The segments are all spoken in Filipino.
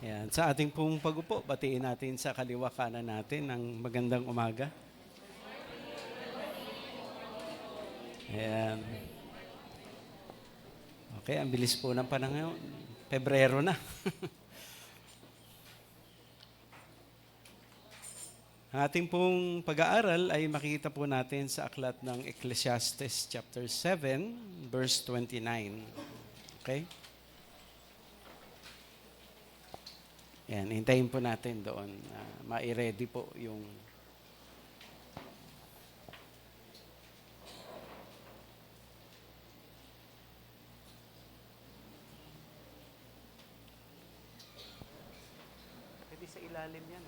Ayan. Sa ating pong pagupo, batiin natin sa kaliwa kanan natin ng magandang umaga. Ayan. Okay, ang bilis po ng panahon. Pebrero na. Ang ating pong pag-aaral ay makikita po natin sa aklat ng Ecclesiastes chapter 7, verse 29. Okay? Yan, hintayin po natin doon. Ma-ready po yung pwede sa ilalim yan.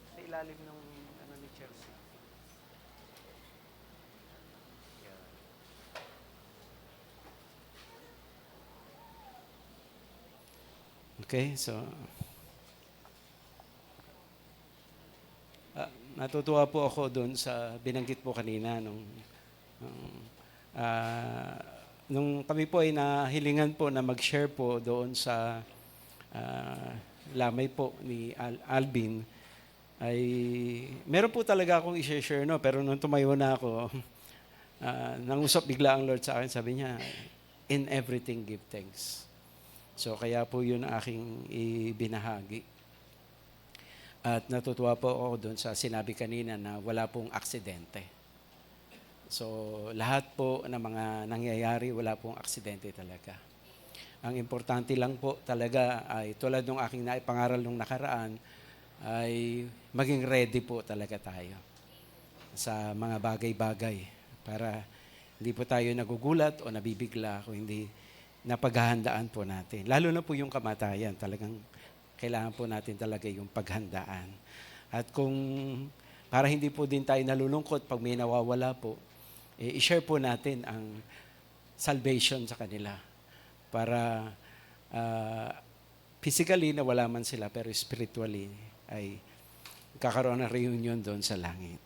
Sa ilalim ng ni Chelsea. Yan. Okay, so natutuwa po ako doon sa binanggit po kanina nung kami po ay nahilingan po na mag-share po doon sa lamay po ni Alvin, ay meron po talaga akong i-share, no? Pero nung tumayo na ako, nangusap bigla ang Lord sa akin, sabi niya, in everything give thanks. So kaya po yun ang aking ibinahagi. At natutuwa po ako doon sa sinabi kanina na wala pong aksidente. So lahat po ng mga nangyayari, wala pong aksidente talaga. Ang importante lang po talaga ay tulad ng aking naipangaral nung nakaraan, ay maging ready po talaga tayo sa mga bagay-bagay para hindi po tayo nagugulat o nabibigla kung hindi napaghahandaan po natin. Lalo na po yung kamatayan, talagang kailangan po natin talaga yung paghandaan. At kung para hindi po din tayo nalulungkot pag may nawawala po, i-share po natin ang salvation sa kanila para physically nawala man sila pero spiritually ay kakaroon ng reunion doon sa langit.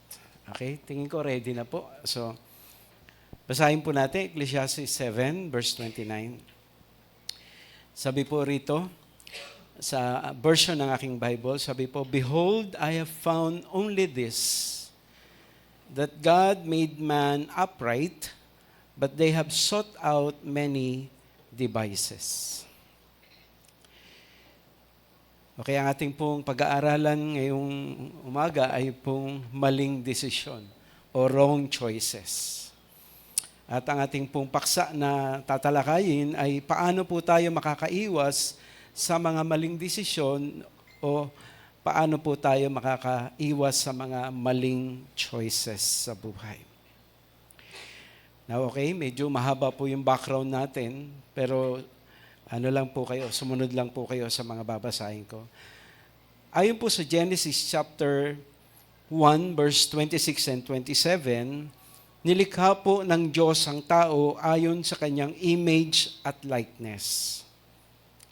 Okay? Tingin ko ready na po. So, basahin po natin Ecclesiastes 7 verse 29. Sabi po rito, sa version ng aking Bible, sabi po, "Behold, I have found only this, that God made man upright, but they have sought out many devices." Okay, ang ating pong pag-aaralan ngayong umaga ay pong maling desisyon o wrong choices. At ang ating pong paksa na tatalakayin ay paano po tayo makakaiwas sa mga maling desisyon o paano po tayo makakaiwas sa mga maling choices sa buhay. Now, okay, medyo mahaba po yung background natin, pero lang po kayo, sumunod lang po kayo sa mga babasahin ko. Ayon po sa Genesis chapter 1, verse 26 and 27, nilikha po ng Diyos ang tao ayon sa kanyang image at likeness.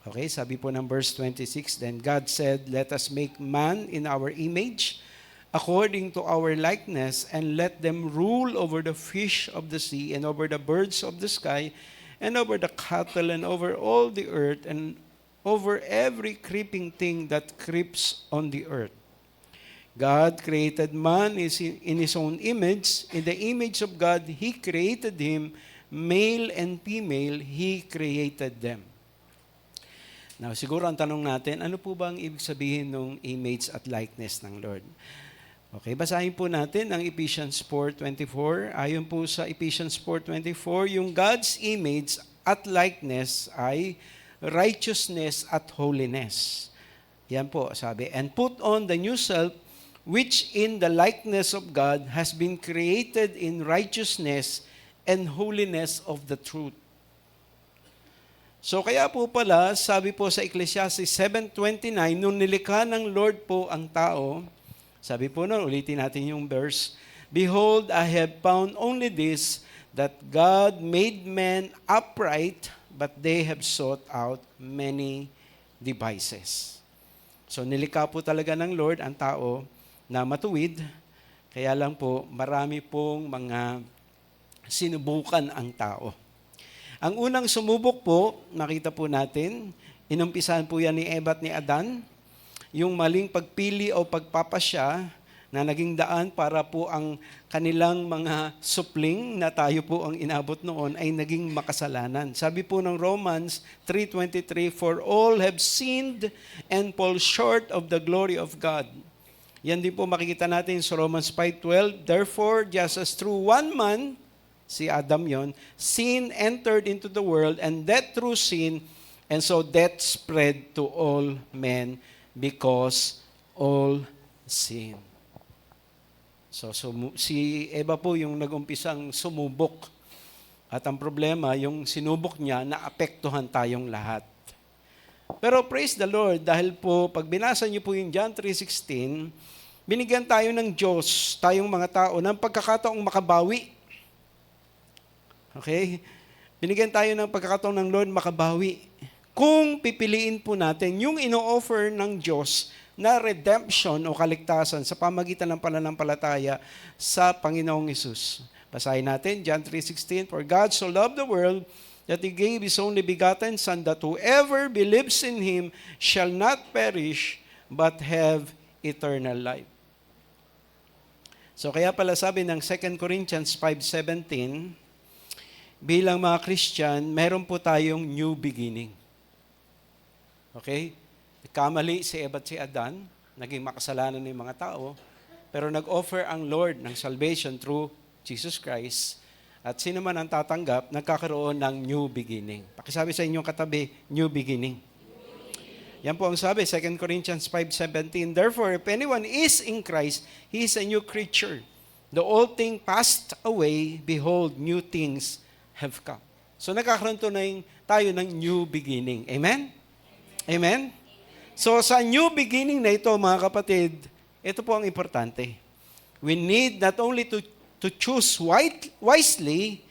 Okay, sabi po ng verse 26, "Then God said, let us make man in our image, according to our likeness, and let them rule over the fish of the sea, and over the birds of the sky, and over the cattle, and over all the earth, and over every creeping thing that creeps on the earth. God created man in His own image. In the image of God, He created him. Male and female, He created them." Now, siguro ang tanong natin, ano po ba ang ibig sabihin ng image at likeness ng Lord? Okay, basahin po natin ang Ephesians 4:24. Ayon po sa Ephesians 4:24, yung God's image at likeness ay righteousness at holiness. Yan po, sabi, "And put on the new self, which in the likeness of God has been created in righteousness and holiness of the truth." So kaya po pala, sabi po sa Ecclesiastes 7:29, nung nilikha ng Lord po ang tao, sabi po nun, ulitin natin yung verse, "Behold, I have found only this, that God made man upright, but they have sought out many devices." So nilikha po talaga ng Lord ang tao na matuwid, kaya lang po marami pong mga sinubukan ang tao. Ang unang sumubok po, nakita po natin, Inumpisahan po yan ni Eva at ni Adan. Yung maling pagpili o pagpapasya na naging daan para po ang kanilang mga supling na tayo po ang inabot noon ay naging makasalanan. Sabi po ng Romans 3:23, "For all have sinned and fall short of the glory of God." Yan din po makikita natin sa Romans 5:12, "Therefore, just as through one man," si Adam yon, "sin entered into the world, and death through sin, and so death spread to all men because all sin." So si Eva po yung nag-umpisang sumubok. At ang problema, yung sinubok niya, naapektuhan tayong lahat. Pero praise the Lord, dahil po, pag binasa niyo po yung John 3:16, binigyan tayo ng Diyos, tayong mga tao, ng pagkakataong makabawi. Okay? Binigyan tayo ng pagkakataong ng Lord makabawi. Kung pipiliin po natin yung ino-offer ng Diyos na redemption o kaligtasan sa pamagitan ng pananampalataya sa Panginoong Hesus. Basahin natin, John 3:16, "For God so loved the world that He gave His only begotten Son, that whoever believes in Him shall not perish, but have eternal life." So kaya pala sabi ng 2 Corinthians 5:17, bilang mga Christian, meron po tayong new beginning. Okay? Kamali si Eva at si Adan, naging makasalanan ng mga tao, pero nag-offer ang Lord ng salvation through Jesus Christ. At sino man ang tatanggap, nagkakaroon ng new beginning. Pakisabi sa inyong katabi, new beginning. Yan po ang sabi, 2 Corinthians 5:17, "Therefore, if anyone is in Christ, he is a new creature. The old thing passed away, behold, new things have come." So nagkakaroon tayo ng new beginning. Amen? Amen? So sa new beginning na ito, mga kapatid, ito po ang importante. We need not only to choose wisely,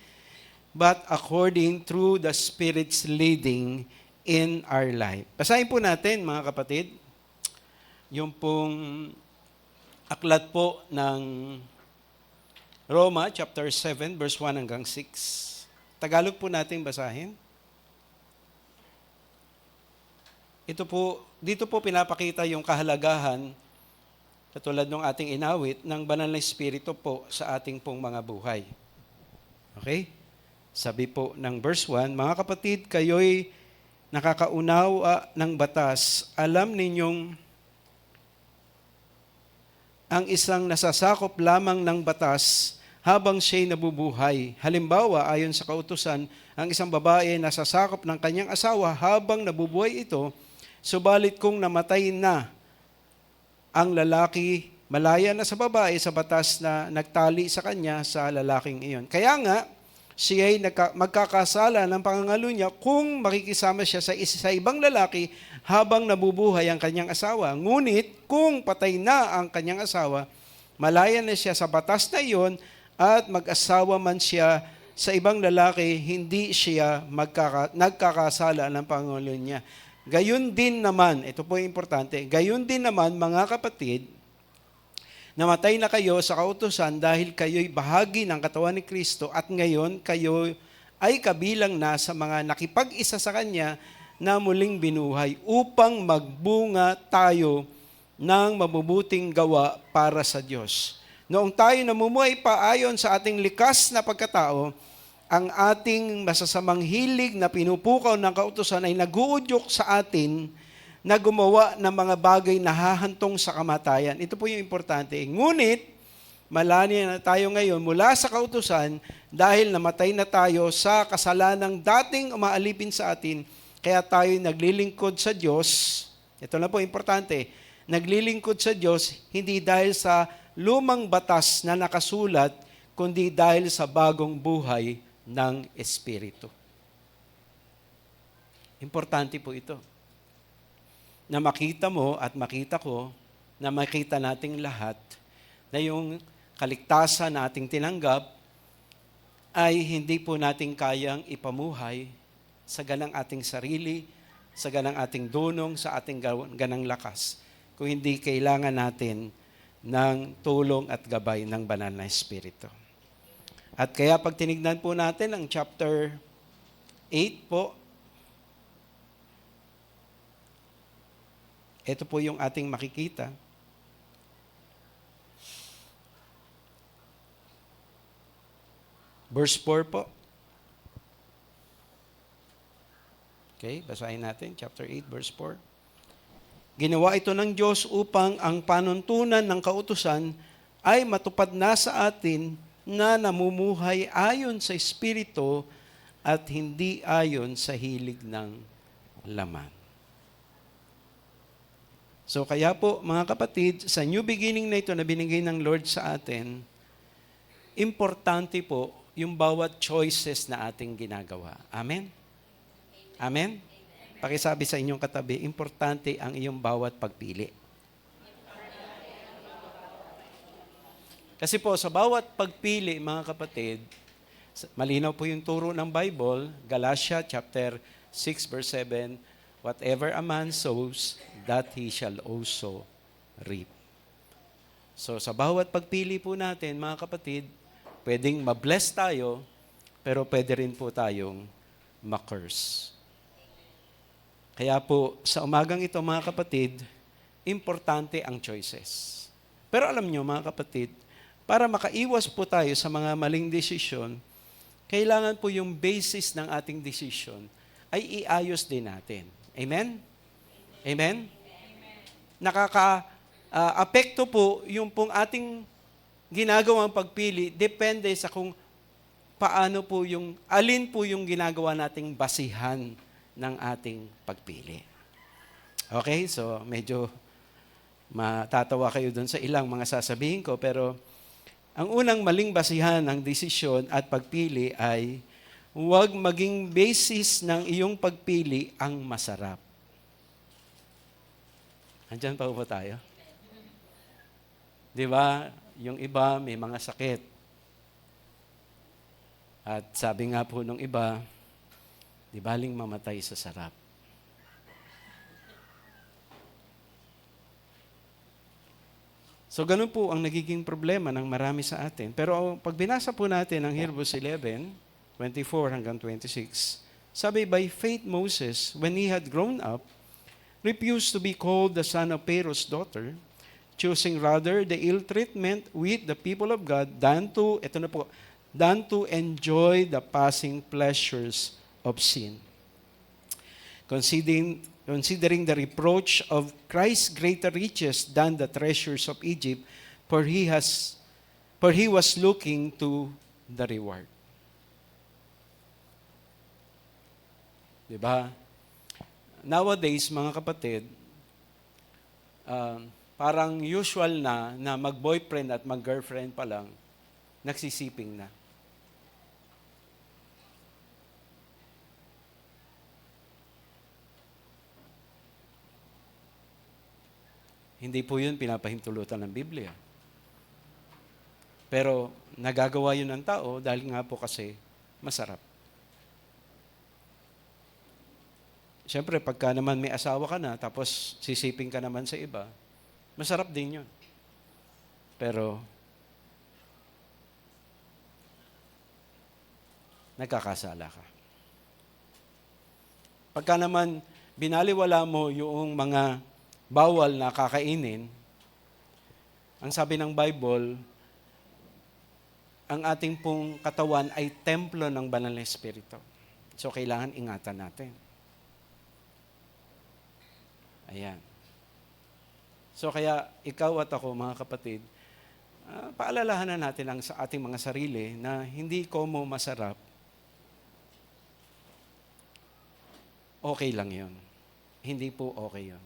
but according through the Spirit's leading in our life. Basahin po natin, mga kapatid, yung pong aklat po ng Roma, chapter 7, verse 1 hanggang 6. Tagalog po natin basahin. Dito po pinapakita yung kahalagahan, katulad ng ating inawit, ng banal na Espiritu po sa ating pong mga buhay. Okay? Sabi po ng verse 1, "Mga kapatid, kayo'y nakakaunawa ng batas. Alam ninyong ang isang nasasakop lamang ng batas habang siya'y nabubuhay. Halimbawa, ayon sa kautusan, ang isang babae nasasakop ng kanyang asawa habang nabubuhay ito. Subalit kung namatay na ang lalaki, malaya na sa babae sa batas na nagtali sa kanya sa lalaking iyon. Kaya nga, siya'y magkakasala ng pangangalo niya kung makikisama siya sa ibang lalaki habang nabubuhay ang kanyang asawa. Ngunit kung patay na ang kanyang asawa, malaya na siya sa batas na iyon at mag-asawa man siya sa ibang lalaki, hindi siya nagkakasala ng pangangalo niya. Gayon din naman, ito po yung importante, gayon din naman mga kapatid, namatay na kayo sa kautusan dahil kayo'y bahagi ng katawan ni Kristo at ngayon kayo ay kabilang na sa mga nakipag-isa sa Kanya na muling binuhay upang magbunga tayo ng mabubuting gawa para sa Diyos. Noong tayo namumuhay pa ayon sa ating likas na pagkatao, ang ating masasamang hilig na pinupukaw ng kautusan ay nag-uudyok sa atin na gumawa ng mga bagay na hahantong sa kamatayan. Ito po yung importante. Ngunit, malani na tayo ngayon mula sa kautusan dahil namatay na tayo sa kasalanang dating umaalipin sa atin, kaya tayo naglilingkod sa Diyos. Ito na po importante. Naglilingkod sa Diyos hindi dahil sa lumang batas na nakasulat, kundi dahil sa bagong buhay ng Espiritu. Importante po ito. Na makita mo at makita ko, na makita nating lahat, na yung kaligtasan na ating tinanggap ay hindi po nating kayang ipamuhay sa ganang ating sarili, sa ganang ating dunong, sa ating ganang lakas, kung hindi kailangan natin ng tulong at gabay ng banal na Espiritu. At kaya pag tinignan po natin ang chapter 8 po, Ito po yung ating makikita. Verse 4 po. Okay, basahin natin. Chapter 8, verse 4. Ginawa ito ng Diyos upang ang panuntunan ng kautusan ay matupad na sa atin na namumuhay ayon sa Espiritu at hindi ayon sa hilig ng laman. So kaya po mga kapatid, sa new beginning na ito na binigay ng Lord sa atin, importante po yung bawat choices na ating ginagawa. Amen? Amen? Pakisabi sa inyong katabi, importante ang iyong bawat pagpili. Kasi po, sa bawat pagpili, mga kapatid, malinaw po yung turo ng Bible, Galatia chapter 6 verse 7, whatever a man sows, that he shall also reap. So sa bawat pagpili po natin, mga kapatid, pwedeng ma-bless tayo, pero pwede rin po tayong ma-curse. Kaya po, sa umagang ito, mga kapatid, importante ang choices. Pero alam nyo, mga kapatid, para makaiwas po tayo sa mga maling desisyon, kailangan po yung basis ng ating desisyon ay iayos din natin. Amen? Amen? Nakaka-apekto po yung pong ating ginagawang pagpili, depende sa kung paano po alin po yung ginagawa nating basihan ng ating pagpili. Okay, so medyo matatawa kayo dun sa ilang mga sasabihin ko, pero ang unang maling basihan ng desisyon at pagpili ay huwag maging basis ng iyong pagpili ang masarap. Andyan pa po tayo? Di ba? Yung iba may mga sakit. At sabi nga po nung iba, di baling mamatay sa sarap. So ganun po ang nagiging problema ng marami sa atin. Pero pag binasa po natin ang Hebrews 11, 24 hanggang 26, sabi, by faith Moses, when he had grown up, refused to be called the son of Pharaoh's daughter, choosing rather the ill treatment with the people of God than to enjoy the passing pleasures of sin. Considering the reproach of Christ's greater riches than the treasures of Egypt, for he was looking to the reward. Diba? Nowadays, mga kapatid, parang usual na mag-boyfriend at mag-girlfriend pa lang, nagsisiping na. Hindi po yun pinapahintulutan ng Biblia. Pero nagagawa yun ng tao dahil nga po kasi masarap. Siyempre, pagka naman may asawa ka na, tapos sisiping ka naman sa iba, masarap din yun. Pero, nagkakasala ka. Pagka naman binaliwala mo yung mga bawal na kakainin, ang sabi ng Bible, ang ating pong katawan ay templo ng banal na Espiritu. So, kailangan ingatan natin. Ayan. So kaya ikaw at ako, mga kapatid, paalalahanan natin ang sa ating mga sarili na hindi como masarap, okay lang yun. Hindi po okay yun.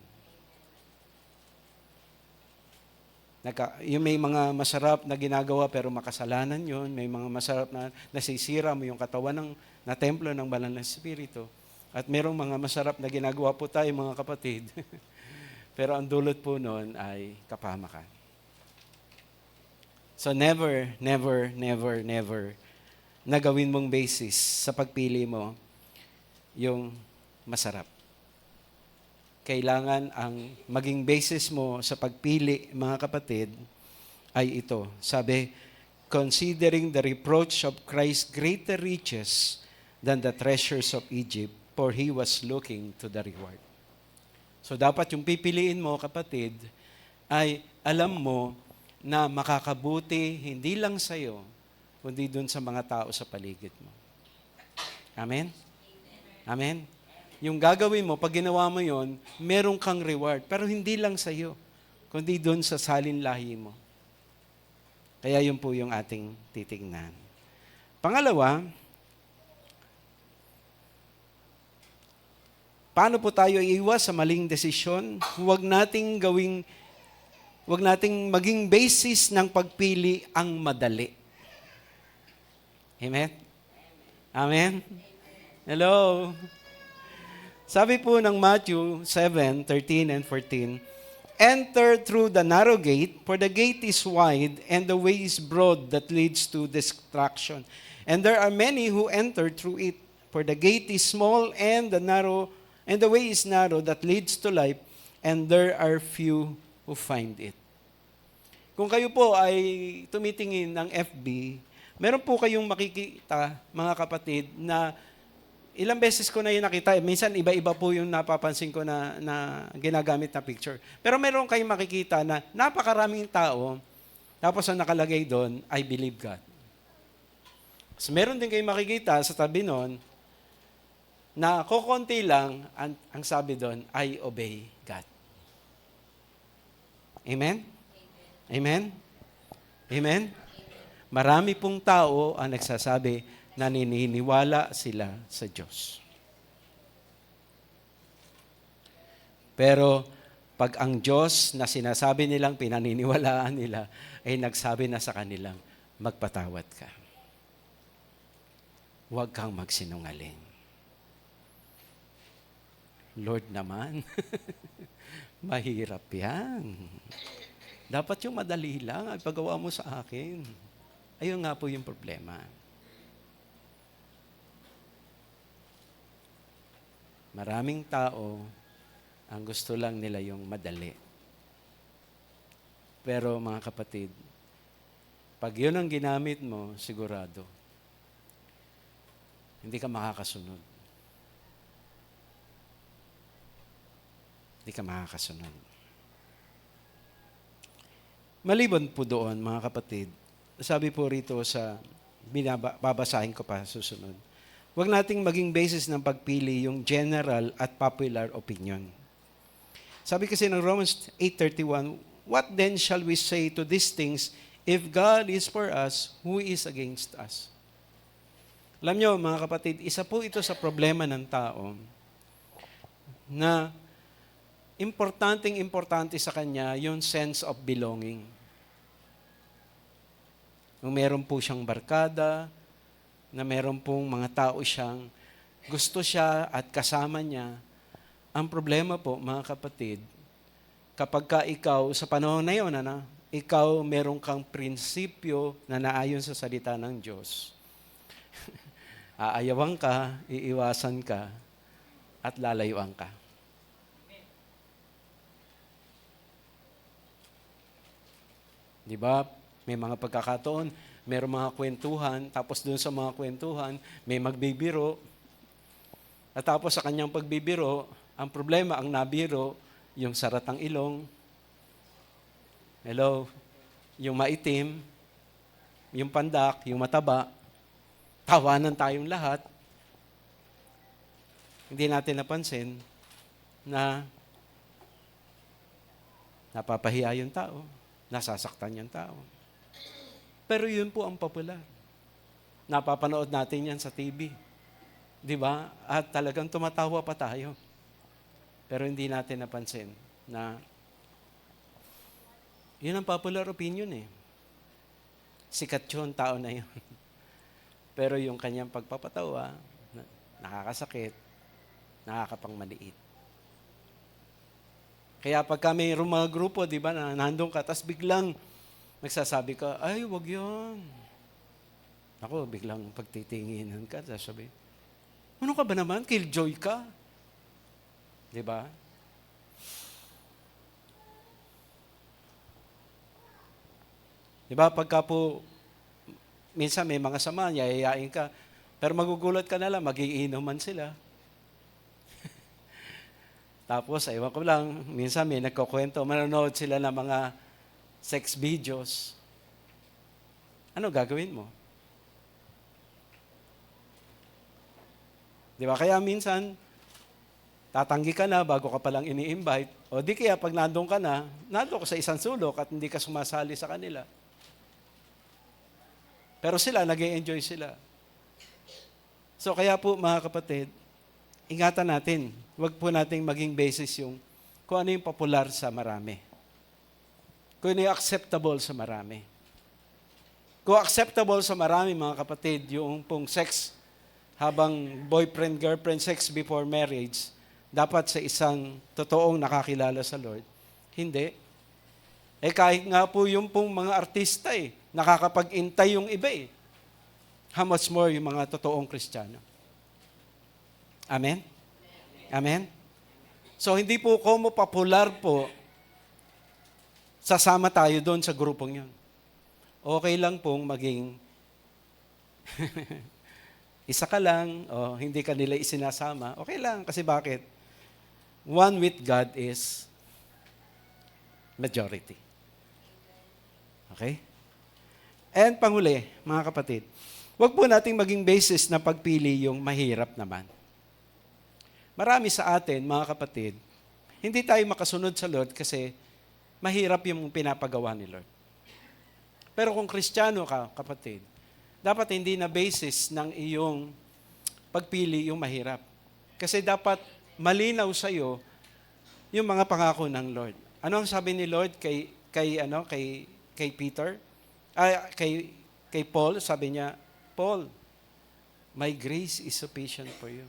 Yung may mga masarap na ginagawa pero makasalanan yun, may mga masarap na nasisira mo yung katawan na templo ng banal na Espiritu. At merong mga masarap na ginagawa po tayo, mga kapatid. Pero ang dulot po noon ay kapahamakan. So never na gawin mong basis sa pagpili mo yung masarap. Kailangan ang maging basis mo sa pagpili, mga kapatid, ay ito. Sabi, considering the reproach of Christ's greater riches than the treasures of Egypt, for he was looking to the reward. So dapat yung pipiliin mo, kapatid, ay alam mo na makakabuti hindi lang sa'yo, kundi dun sa mga tao sa paligid mo. Amen? Amen? Yung gagawin mo, pag ginawa mo yon, meron kang reward. Pero hindi lang sa'yo, kundi dun sa salinlahi mo. Kaya yun po yung ating titignan. Pangalawa, paano po tayo iiwas sa maling desisyon? Huwag nating maging basis ng pagpili ang madali. Amen? Amen? Hello? Sabi po ng Matthew 7:13 and 14, "Enter through the narrow gate, for the gate is wide and the way is broad that leads to destruction. And there are many who enter through it. For the gate is small and the way is narrow that leads to life, and there are few who find it." Kung kayo po ay tumitingin ng FB, meron po kayong makikita, mga kapatid, na ilang beses ko na yun nakita. Minsan iba-iba po yung napapansin ko na ginagamit na picture. Pero meron kayong makikita na napakaraming tao, tapos ang nakalagay doon, "I believe God." So meron din kayong makikita sa tabi noon, na kukunti lang, ang sabi doon, "I obey God." Amen? Amen? Amen? Marami pong tao ang nagsasabi, naniniwala sila sa Diyos. Pero pag ang Diyos na sinasabi nilang pinaniniwalaan nila ay nagsabi na sa kanilang, magpatawad ka. Huwag kang magsinungaling. Lord naman, mahirap yan. Dapat yung madali lang ay pagawa mo sa akin. Ayun nga po yung problema. Maraming tao, ang gusto lang nila yung madali. Pero mga kapatid, pag yun ang ginamit mo, sigurado, hindi ka makakasunod. Hindi ka makakasunod. Maliban po doon, mga kapatid, sabi po rito sa, babasahin ko pa susunod, huwag nating maging basis ng pagpili yung general at popular opinion. Sabi kasi ng Romans 8:31, "What then shall we say to these things? If God is for us, who is against us?" Alam nyo, mga kapatid, isa po ito sa problema ng tao na importante sa kanya yung sense of belonging. Kung meron po siyang barkada, na meron pong mga tao siyang gusto siya at kasama niya. Ang problema po, mga kapatid, kapag ka ikaw, sa panahon na yun, ikaw meron kang prinsipyo na naayon sa salita ng Diyos. Aayawan ka, iiwasan ka, at lalayuan ka. Di ba? May mga pagkakataon, mayroong mga kwentuhan, tapos doon sa mga kwentuhan, may magbibiro. At tapos sa kanyang pagbibiro, ang problema, ang nabiro, yung saratang ilong, hello, yung maitim, yung pandak, yung mataba, tawanan tayong lahat. Hindi natin napansin na napapahiya yung tao, nasasaktan yung tao. Pero yun po ang popular. Napapanood natin yan sa TV. Di ba? At talagang tumatawa pa tayo. Pero hindi natin napansin na yun ang popular opinion eh. Sikat yun, tao na yun. Pero yung kanyang pagpapatawa, nakakasakit, nakakapangmaliit. Kaya pagka may mga grupo, di ba, na nandun ka, tas biglang nagsasabi ka, "Ay, wag yun." Ako, biglang pagtitinginan ka, sasabi, "Ano ka ba naman? Killjoy ka." Di ba? Di ba, pagka po, minsan may mga sama, yayayain ka, pero magugulat ka na lang, magiinuman sila. Tapos, ewan ko lang, minsan may nagkukwento, manonood sila ng mga sex videos. Ano gagawin mo? Di ba? Kaya minsan, tatanggi ka na bago ka palang ini-invite. O di kaya pag nandun ka na, nandun ka sa isang sulok at hindi ka sumasali sa kanila. Pero sila, nag-e-enjoy sila. So kaya po mga kapatid, ingatan natin. Huwag po nating maging basis yung kung ano yung popular sa marami. Kung ano yung acceptable sa marami. Kung acceptable sa marami mga kapatid, yung pong sex habang boyfriend, girlfriend, sex before marriage, dapat sa isang totoong nakakilala sa Lord. Hindi. Kahit nga po yung pong mga artista nakakapag-intay yung iba How much more yung mga totoong Kristiyano? Amen? Amen? So, hindi po como popular po, sasama tayo doon sa grupong yun. Okay lang pong maging isa ka lang, o hindi ka nila isinasama. Okay lang, kasi bakit? One with God is majority. Okay? And panghuli, mga kapatid, huwag po nating maging basis na pagpili yung mahirap naman. Marami sa atin, mga kapatid, hindi tayo makasunod sa Lord kasi mahirap yung pinapagawa ni Lord. Pero kung Kristiyano ka, kapatid, dapat hindi na basis ng iyong pagpili yung mahirap. Kasi dapat malinaw sa iyo yung mga pangako ng Lord. Ano ang sabi ni Lord kay Peter? Kay Paul, sabi niya, Paul, my grace is sufficient for you.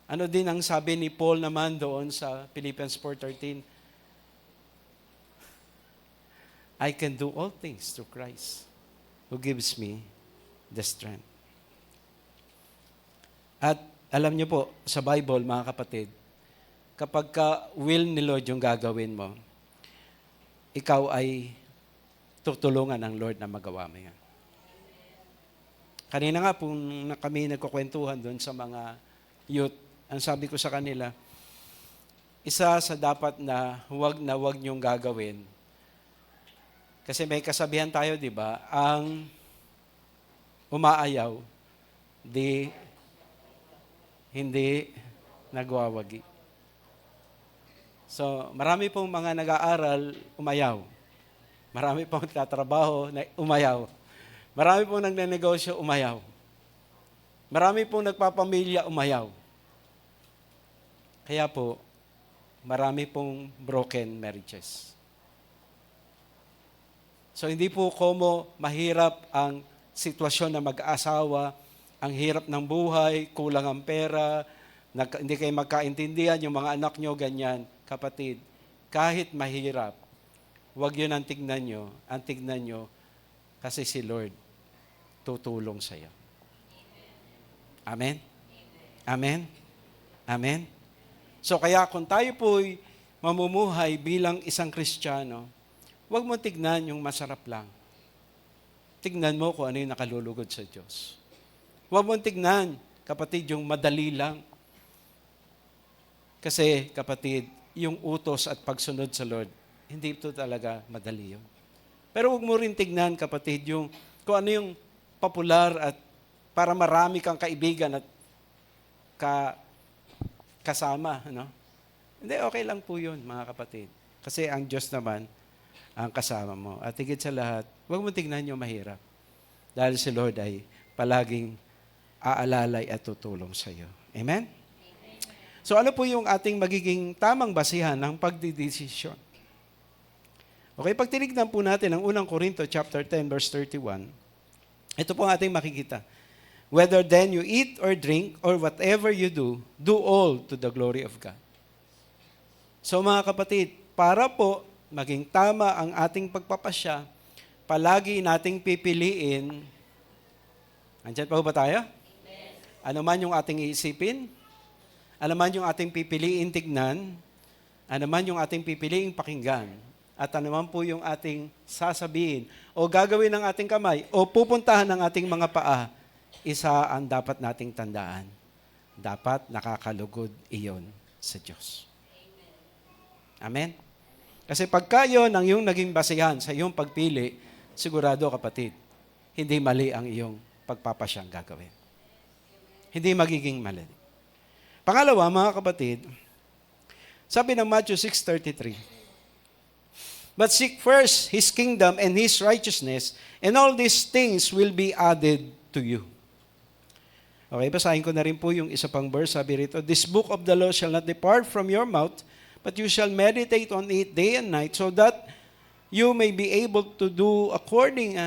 Ano din ang sabi ni Paul naman doon sa Philippians 4:13? I can do all things through Christ who gives me the strength. At alam niyo po, sa Bible, mga kapatid, kapag ka will ni Lord yung gagawin mo, ikaw ay tutulungan ng Lord na magawa mo yan. Kanina nga po kami nagkukwentuhan doon sa mga youth, ang sabi ko sa kanila, isa sa dapat na huwag niyong gagawin. Kasi may kasabihan tayo, di ba? Ang umaayaw, hindi nagwawagi. So, marami pong mga nag-aaral, umayaw. Marami pong nagtatrabaho, umayaw. Marami pong nagnenegosyo, umayaw. Marami pong nagpapamilya, umayaw. Kaya po, marami pong broken marriages. So, hindi po como mahirap ang sitwasyon na mag-aasawa, ang hirap ng buhay, kulang ang pera, hindi kayo magkaintindihan, yung mga anak nyo, ganyan. Kapatid, kahit mahirap, huwag yun ang tignan nyo. Ang tignan nyo, kasi si Lord tutulong sa iyo. Amen? Amen? Amen? So kaya kung tayo po'y mamumuhay bilang isang Kristiyano, huwag mo tignan yung masarap lang. Tignan mo kung ano yung nakalulugod sa Diyos. Huwag mo tignan, kapatid, yung madali lang. Kasi, kapatid, yung utos at pagsunod sa Lord, hindi ito talaga madali yun. Pero huwag mo rin tignan, kapatid, yung kung ano yung popular at para marami kang kaibigan at kasama. Hindi, okay lang po yun, mga kapatid. Kasi ang Diyos naman ang kasama mo. At higit sa lahat, huwag mo tignan yung mahirap. Dahil si Lord ay palaging aalalay at tutulong sa iyo. Amen? So ano po yung ating magiging tamang basihan ng pagdidesisyon? Okay, pag tinignan po natin ang unang Korinto chapter 10 verse 31, ito po ang ating makikita. Whether then you eat or drink or whatever you do all to the glory of God. So mga kapatid, para po maging tama ang ating pagpapasya, palagi nating pipiliin, andyan pa ba tayo? Ano man yung ating iisipin, ano man yung ating pipiliin tignan, ano man yung ating pipiliin pakinggan, at ano man po yung ating sasabihin, o gagawin ng ating kamay, o pupuntahan ng ating mga paa, isa ang dapat nating tandaan. Dapat nakakalugod iyon sa Diyos. Amen? Kasi pagka yun ang iyong naging basihan sa iyong pagpili, sigurado kapatid, hindi mali ang iyong pagpapasyang gagawin. Hindi magiging mali. Pangalawa, mga kapatid, sabi ng Matthew 6:33, "But seek first His kingdom and His righteousness, and all these things will be added to you." Okay, basahin ko na rin po yung isa pang verse. Sabi rito, "This book of the law shall not depart from your mouth, but you shall meditate on it day and night, so that you may be able to do according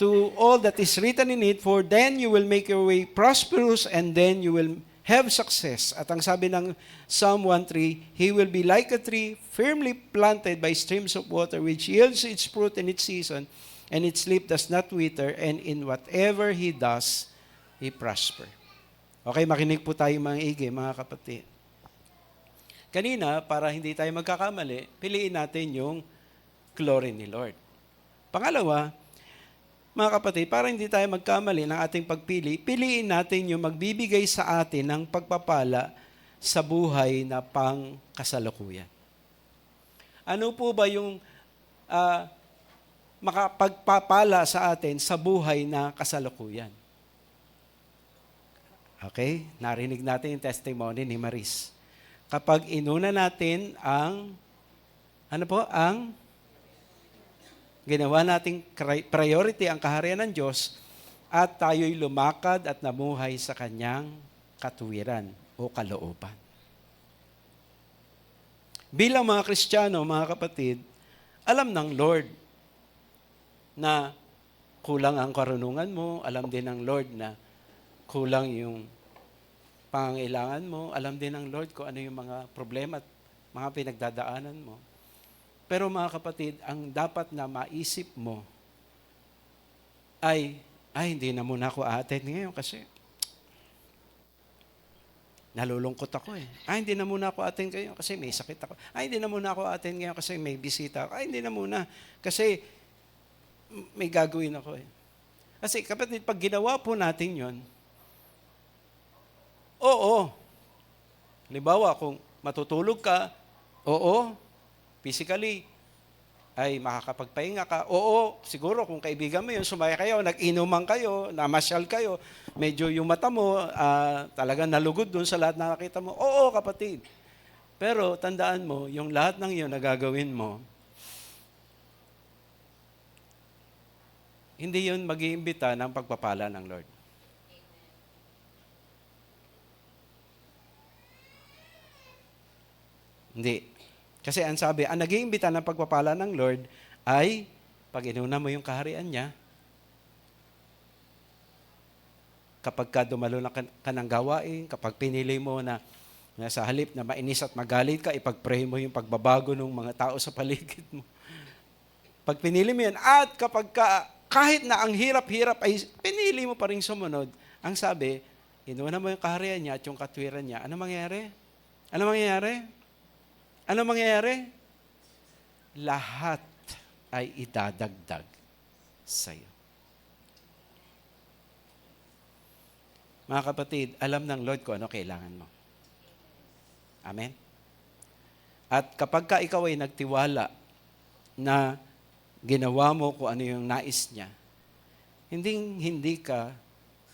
to all that is written in it, for then you will make your way prosperous, and then you will have success." At ang sabi ng Psalm 1:3, "He will be like a tree firmly planted by streams of water, which yields its fruit in its season, and its leaf does not wither, and in whatever he does, he prosper." Okay, makinig po tayo mga igi, mga kapatid. Kanina, para hindi tayo magkakamali, piliin natin yung glory ni Lord. Pangalawa, mga kapatid, para hindi tayo magkamali ng ating pagpili, piliin natin yung magbibigay sa atin ng pagpapala sa buhay na pang kasalukuyan. Ano po ba yung makapagpapala sa atin sa buhay na kasalukuyan? Okay, narinig natin yung testimony ni Maris. Kapag inuna natin ang ginawa nating priority ang kaharian ng Diyos at tayo'y lumakad at namuhay sa Kanyang katuwiran o kalooban. Bilang mga Kristiyano, mga kapatid, alam ng Lord na kulang ang karunungan mo, alam din ng Lord na kulang yung pangangailangan mo, alam din ng Lord kung ano yung mga problema at mga pinagdadaanan mo. Pero mga kapatid, ang dapat na maisip mo ay hindi na muna ako a-attend ngayon kasi nalulungkot ako eh. Hindi na muna ako attend ngayon kasi may sakit ako. Hindi na muna ako attend ngayon kasi may bisita ako. Hindi na muna kasi may gagawin ako eh. Kasi kapatid, pag ginawa po natin yon, oo. Halimbawa, kung matutulog ka, oo, physically, ay makakapagpahinga ka. Oo, siguro kung kaibigan mo yun, sumaya kayo, nag-inuman kayo, namasyal kayo, medyo yung mata mo talagang nalugod dun sa lahat na nakita mo. Oo, kapatid. Pero tandaan mo, yung lahat ng yun na gagawin mo, hindi yun mag-iimbita ng pagpapala ng Lord. Hindi. Kasi ang sabi, ang nag-iimbita ng pagpapala ng Lord ay pag inuna mo yung kaharian niya, kapag ka dumalo na ka ng gawain, kapag pinili mo na sa halip na mainis at magalit ka, ipag-pray mo yung pagbabago ng mga tao sa paligid mo. Pag pinili mo yan, at kapag kahit na ang hirap-hirap ay pinili mo pa rin sumunod, ang sabi, inuna mo yung kaharian niya at yung katwiran niya, ano mangyayari? Ano mangyayari? Ano mangyayari? Lahat ay idadagdag sa iyo. Mga kapatid, alam ng Lord kung ano kailangan mo. Amen? At kapag ka ikaw ay nagtiwala na ginawa mo kung ano yung nais niya, hindi ka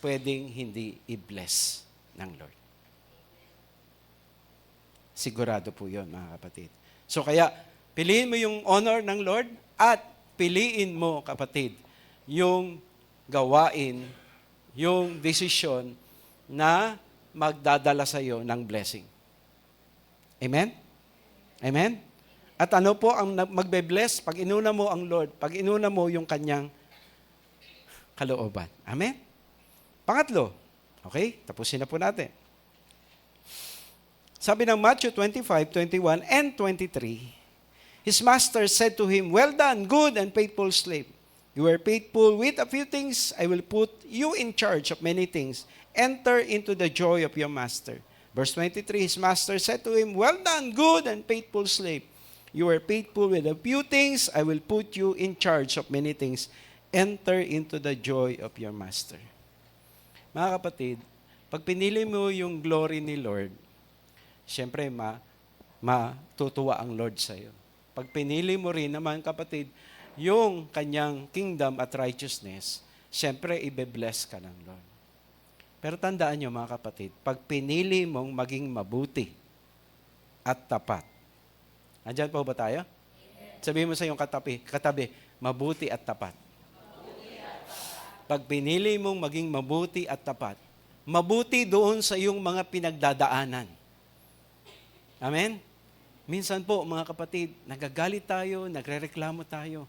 pwedeng hindi i-bless ng Lord. Sigurado po yun, mga kapatid. So kaya, piliin mo yung honor ng Lord at piliin mo, kapatid, yung gawain, yung desisyon na magdadala sa iyo ng blessing. Amen? Amen? At ano po ang magbe-bless? Pag inuna mo ang Lord, pag inuna mo yung kanyang kalooban. Amen? Pangatlo, okay, tapusin na po natin. Sabi ng Matthew 25:21 and 23, his master said to him, "Well done, good and faithful slave. You were faithful with a few things, I will put you in charge of many things. Enter into the joy of your master." Verse 23, his master said to him, "Well done, good and faithful slave. You were faithful with a few things, I will put you in charge of many things. Enter into the joy of your master." Mga kapatid, pag pinili mo yung glory ni Lord, siyempre matutuwa ang Lord sa iyo. Pag pinili mo rin naman, kapatid, yung kanyang kingdom at righteousness, siyempre, ibe-bless ka ng Lord. Pero tandaan nyo, mga kapatid, pag pinili mong maging mabuti at tapat, andyan po ba tayo? Sabihin mo sa iyong katabi, mabuti at tapat. Pag pinili mong maging mabuti at tapat, mabuti doon sa iyong mga pinagdadaanan. Amen? Minsan po, mga kapatid, nagagalit tayo, nagrereklamo tayo,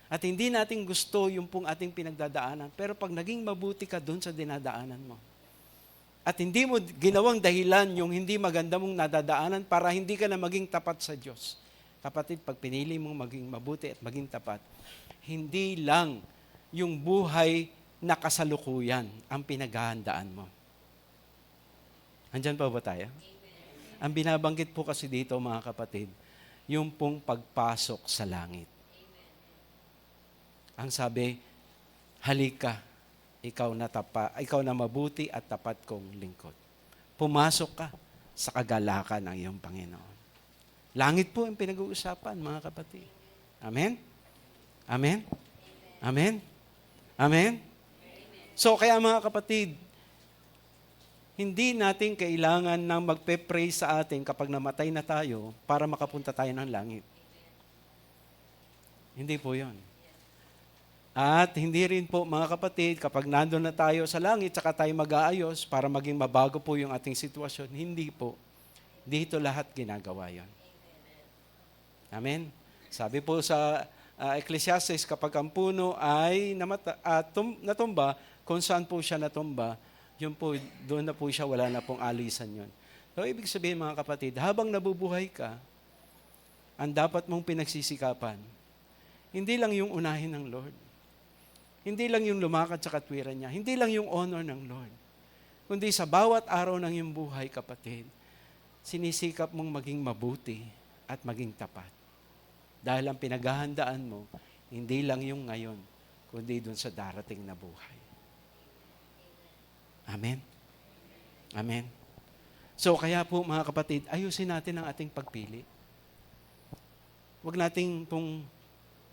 at hindi natin gusto yung pong ating pinagdadaanan. Pero pag naging mabuti ka doon sa dinadaanan mo, at hindi mo ginawang dahilan yung hindi maganda mong nadadaanan para hindi ka na maging tapat sa Diyos. Kapatid, pag pinili mong maging mabuti at maging tapat, hindi lang yung buhay na kasalukuyan ang pinaghahandaan mo. Andyan pa ba tayo? Ang binabanggit po kasi dito, mga kapatid, yung pong pagpasok sa langit. Ang sabi, halika, ikaw na mabuti at tapat kong lingkod. Pumasok ka sa kagalakan ng iyong Panginoon. Langit po ang pinag-uusapan, mga kapatid. Amen? Amen? Amen? Amen? So, kaya mga kapatid, hindi natin kailangan nang magpe-pray sa atin kapag namatay na tayo para makapunta tayo ng langit. Hindi po yun. At hindi rin po, mga kapatid, kapag nandun na tayo sa langit, saka tayo mag-aayos para maging mabago po yung ating sitwasyon. Hindi po. Dito lahat ginagawa yon. Amen? Sabi po sa Ecclesiastes, kapag ang puno ay natumba, kung saan po siya natumba, yun po, doon na po siya, wala na pong alisan yun. So, ibig sabihin, mga kapatid, habang nabubuhay ka, ang dapat mong pinagsisikapan, hindi lang yung unahin ng Lord. Hindi lang yung lumakad sa katwiran niya. Hindi lang yung honor ng Lord. Kundi sa bawat araw ng iyong buhay, kapatid, sinisikap mong maging mabuti at maging tapat. Dahil ang pinaghahandaan mo, hindi lang yung ngayon, kundi dun sa darating na buhay. Amen? Amen? So, kaya po, mga kapatid, ayusin natin ang ating pagpili. Huwag nating pong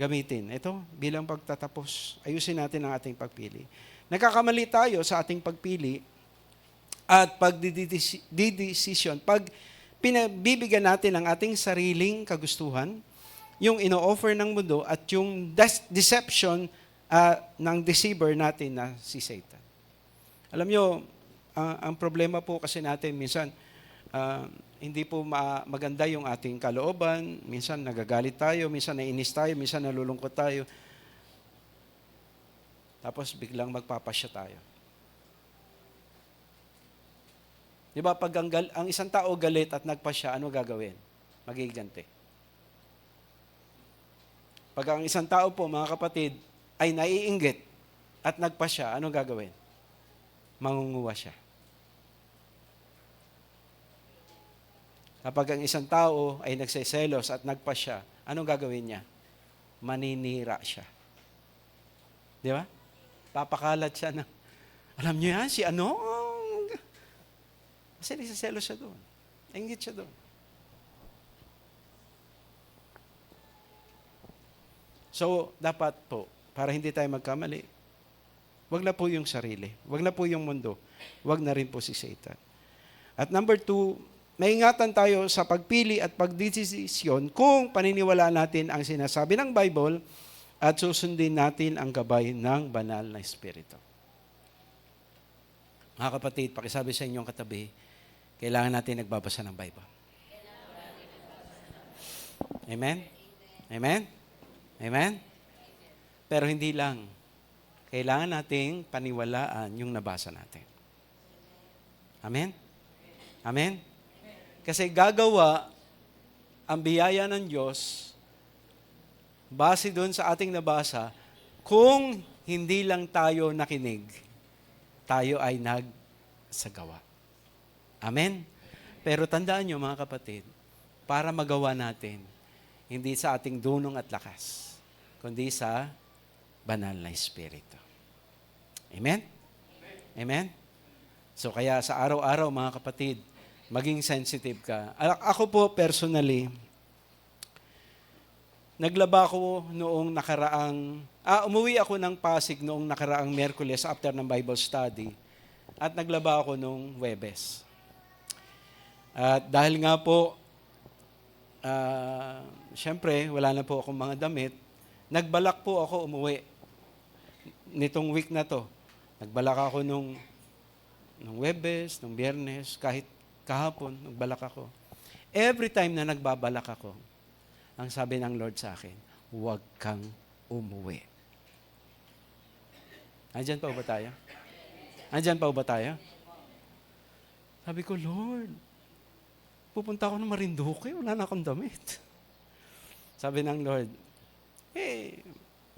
gamitin. Ito, bilang pagtatapos, ayusin natin ang ating pagpili. Nagkakamali tayo sa ating pagpili at pagdidesisyon. Pag pinabibigyan natin ang ating sariling kagustuhan, yung ino-offer ng mundo at yung deception ng deceiver natin na si Satan. Alam nyo, ang problema po kasi natin, minsan, hindi po maganda yung ating kalooban, minsan nagagalit tayo, minsan nainis tayo, minsan nalulungkot tayo. Tapos biglang magpapasya tayo. Di ba, pag ang isang tao galit at nagpasya, ano gagawin? Magiganti. Pag ang isang tao po, mga kapatid, ay naiinggit at nagpasya, ano gagawin? Mangunguwa siya. Kapag ang isang tao ay nagseselos at nagpasya, anong gagawin niya? Maninira siya. Di ba? Papakalat siya na, alam niyo yan, si ano? Kasi nagseselos siya doon. Inggit siya doon. So, dapat po, para hindi tayo magkamali, wag na po yung sarili. Wag na po yung mundo. Wag na rin po si Satan. At number 2, maingatan tayo sa pagpili at pagdesisyon kung paniniwalaan natin ang sinasabi ng Bible at susundin natin ang gabay ng banal na Espiritu. Mga kapatid, pakisabi sa inyong katabi, kailangan natin nagbabasa ng Bible. Amen? Amen? Amen? Pero hindi lang. Kailangan nating paniwalaan yung nabasa natin. Amen? Amen? Kasi gagawa ang biyaya ng Diyos base doon sa ating nabasa kung hindi lang tayo nakinig, tayo ay nagsagawa. Amen? Pero tandaan nyo, mga kapatid, para magawa natin, hindi sa ating dunong at lakas, kundi sa banal na Espiritu. Amen? Amen? So kaya sa araw-araw, mga kapatid, Maging sensitive ka. Ako po, personally, naglaba ako noong umuwi ako ng Pasig noong nakaraang Miyerkules after ng Bible study. At naglaba ako noong Huwebes. At dahil nga po, syempre, wala na po akong mga damit, nagbalak po ako umuwi nitong week na to. Nagbalak ako nung Huwebes, nung Biyernes, kahit kahapon, nagbalak ako. Every time na nagbabalak ako, ang sabi ng Lord sa akin, huwag kang umuwi. Andyan pa ba tayo? Andyan pa ba tayo? Sabi ko, Lord, pupunta ako ng Marinduque, wala na akong damit. Sabi ng Lord,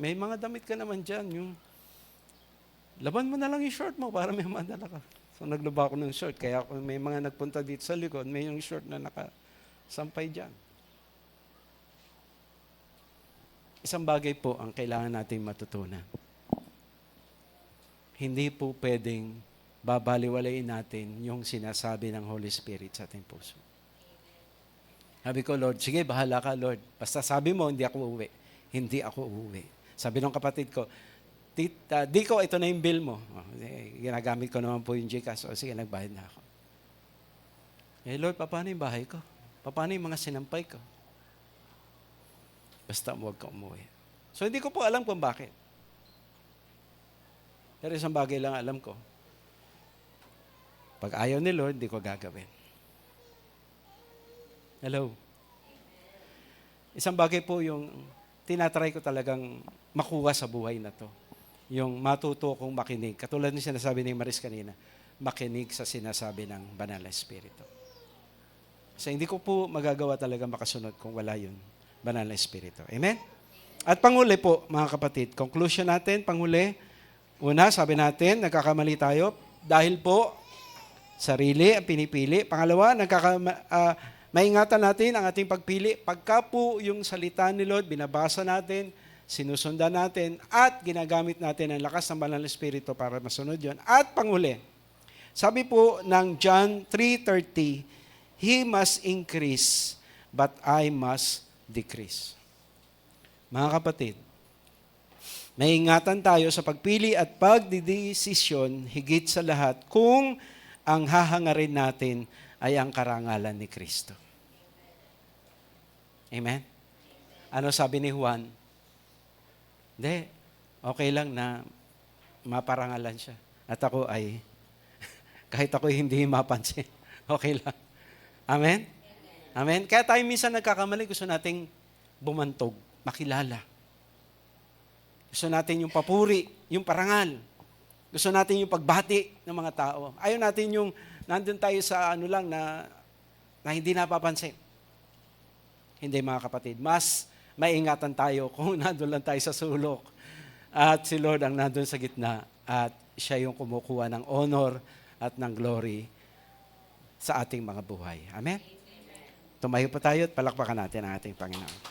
may mga damit ka naman dyan, yung laban mo na lang yung short mo para may madala ka. So naglaba ako ng short, kaya kung may mga nagpunta dito sa likod, may yung short na nakasampay dyan. Isang bagay po ang kailangan nating matutunan. Hindi po pwedeng babaliwalain natin yung sinasabi ng Holy Spirit sa ating puso. Sabi ko, Lord, sige, bahala ka, Lord. Basta sabi mo, hindi ako uuwi. Hindi ako uuwi. Sabi ng kapatid ko, Diko, ito na yung bill mo. Ginagamit ko naman po yung GCash. Sige, nagbayad na ako. Lord, paano yung bahay ko? Paano yung mga sinampay ko? Basta huwag ka umuwi. So, hindi ko po alam kung bakit. Pero isang bagay lang alam ko. Pag ayaw ni Lord, hindi ko gagawin. Hello? Isang bagay po yung tinatry ko talagang makuha sa buhay na to. Yung matuto kong makinig. Katulad ng sinasabi ni Maris kanina, makinig sa sinasabi ng Banal na Espiritu. Kasi hindi ko po magagawa talaga makasunod kung wala yun, Banal na Espiritu. Amen? At panghuli po, mga kapatid, conclusion natin, panghuli, una, sabi natin, nagkakamali tayo dahil po sarili ang pinipili. Pangalawa, maingatan natin ang ating pagpili. Pagka po yung salita ni Lord, binabasa natin, sinusundan natin, at ginagamit natin ang lakas ng Banal na Espiritu para masunod yun. At panghuli, sabi po ng John 3:30, He must increase, but I must decrease. Mga kapatid, maingatan tayo sa pagpili at pagdidesisyon higit sa lahat kung ang hahangarin natin ay ang karangalan ni Kristo. Amen? Ano sabi ni Juan? Hindi, okay lang na maparangalan siya. At ako ay, kahit ako hindi mapansin, okay lang. Amen? Amen? Kaya tayo minsan nagkakamali, gusto nating bumantog, makilala. Gusto natin yung papuri, yung parangal. Gusto natin yung pagbati ng mga tao. Ayaw natin yung nandun tayo sa na hindi napapansin. Hindi, mga kapatid. Mas maingatan tayo kung nandun lang tayo sa sulok. At si Lord ang nandun sa gitna. At siya yung kumukuha ng honor at ng glory sa ating mga buhay. Amen? Tumayo po tayo at palakpakan natin ang ating Panginoon.